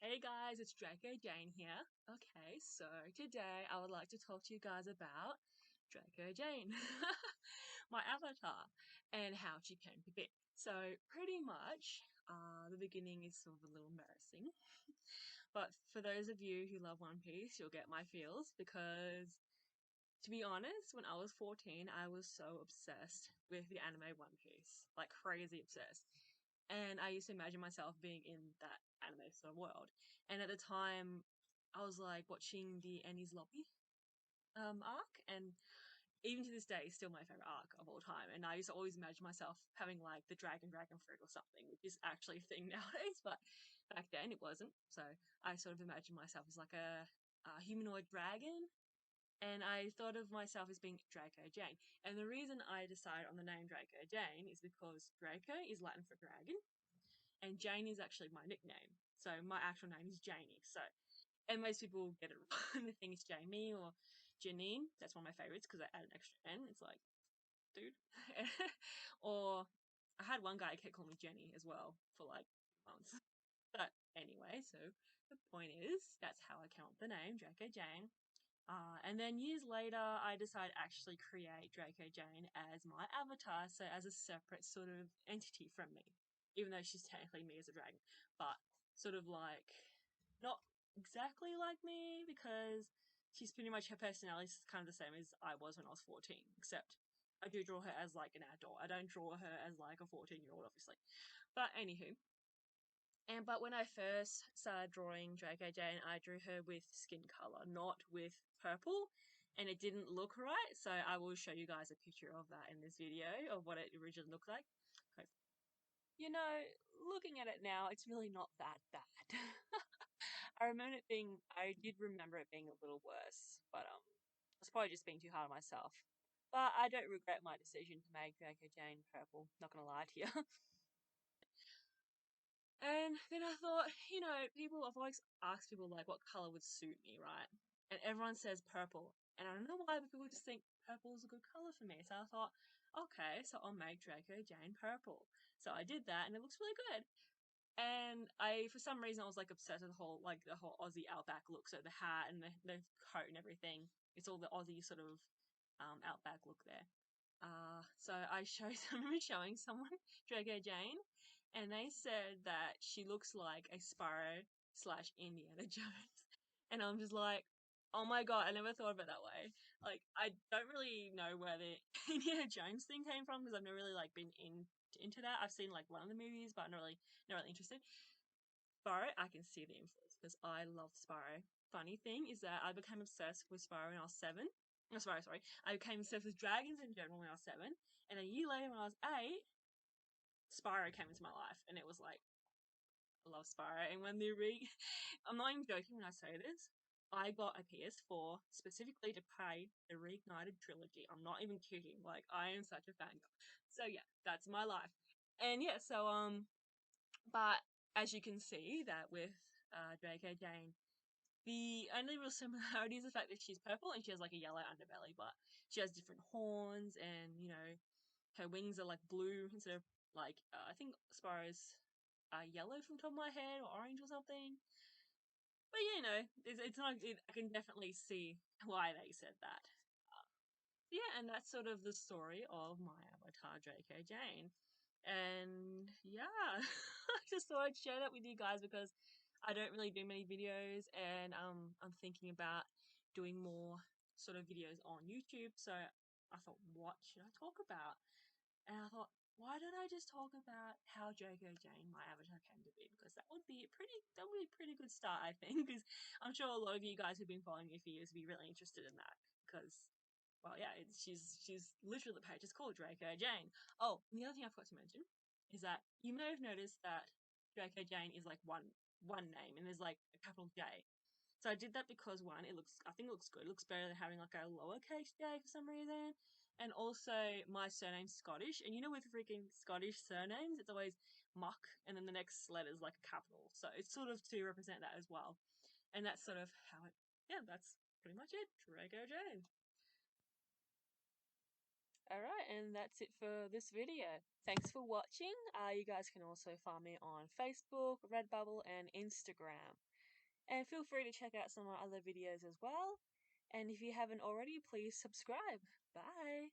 Hey guys, it's DracoJane here. Okay, so today I would like to talk to you guys about DracoJane, my avatar, and how she came to be. So pretty much, the beginning is sort of a little embarrassing, but for those of you who love One Piece, you'll get my feels because, to be honest, when I was 14, I was so obsessed with the anime One Piece, like crazy obsessed. And I used to imagine myself being in that anime sort of world. And at the time, I was like watching the Enies Lobby arc, and even to this day, it's still my favorite arc of all time. And I used to always imagine myself having like the dragon fruit or something, which is actually a thing nowadays, but back then it wasn't. So I sort of imagined myself as like a humanoid dragon, and I thought of myself as being DracoJane. And the reason I decided on the name DracoJane is because Draco is Latin for dragon, and Jane is actually my nickname. So my actual name is Janie. So, and most people get it wrong. They think it's Jamie or Janine. That's one of my favorites because I add an extra N. It's like, dude. Or I had one guy who kept calling me Jenny as well for like months. But anyway, so the point is that's how I came up with the name DracoJane. And then years later, I decided to actually create DracoJane as my avatar, so as a separate sort of entity from me, even though she's technically me as a dragon, but sort of like not exactly like me because she's pretty much, her personality is kind of the same as I was when I was 14, except I do draw her as like an adult. I don't draw her as like a 14-year-old, obviously. But anywho, but when I first started drawing DracoJane, I drew her with skin color, not with purple, and it didn't look right. So I will show you guys a picture of that in this video of what it originally looked like. You know, looking at it now, it's really not that bad. I did remember it being a little worse, but I was probably just being too hard on myself. But I don't regret my decision to make DracoJane purple. Not gonna lie to you. And then I thought, I've always asked people like what color would suit me, right? And everyone says purple. And I don't know why, but people just think purple is a good color for me. So I thought, okay, so I'll make DracoJane purple. So I did that and it looks really good. And for some reason, I was like obsessed with the whole Aussie outback look. So the hat and the coat and everything. It's all the Aussie sort of outback look there. So I remember showing someone DracoJane, and they said that she looks like a Sparrow / Indiana Jones. And I'm just like, oh my god, I never thought of it that way. Like, I don't really know where the Indiana Jones thing came from because I've never really like been into that. I've seen like one of the movies, but I'm not really interested. Sparrow, I can see the influence because I love Sparrow. Funny thing is that I became obsessed with Sparrow when I was 7. Oh, sorry. I became obsessed with dragons in general when I was 7. And a year later, when I was 8, Spyro came into my life. And it was like, I love Spyro. And when I'm not even joking when I say this, I got a PS4 specifically to play the Reignited trilogy. I'm not even kidding. Like, I am such a fangirl. So yeah, that's my life. And yeah, so, but as you can see that with DracoJane, the only real similarity is the fact that she's purple and she has like a yellow underbelly, but she has different horns and, her wings are like blue instead of like, I think Sparrow's yellow from the top of my head or orange or something. But it's not, I can definitely see why they said that. Yeah, and that's sort of the story of my avatar, DracoJane. And yeah, I just thought I'd share that with you guys because I don't really do many videos, and I'm thinking about doing more sort of videos on YouTube. So I thought, what should I talk about? And I thought, why don't I just talk about how DracoJane, my avatar, came to be? Because that would be a pretty good start, I think. Because I'm sure a lot of you guys who've been following me for years would be really interested in that. Because, well, yeah, she's literally the page. It's called DracoJane. Oh, and the other thing I forgot to mention is that you may have noticed that DracoJane is like one name, and there's like a capital J. So I did that because one, I think it looks good. It looks better than having like a lowercase J for some reason. And also my surname's Scottish, and with freaking Scottish surnames, it's always Muck, and then the next letter is like a capital. So it's sort of to represent that as well. And that's sort of that's pretty much it. DracoJane. Alright, and that's it for this video. Thanks for watching. You guys can also find me on Facebook, Redbubble, and Instagram. And feel free to check out some of my other videos as well. And if you haven't already, please subscribe. Bye!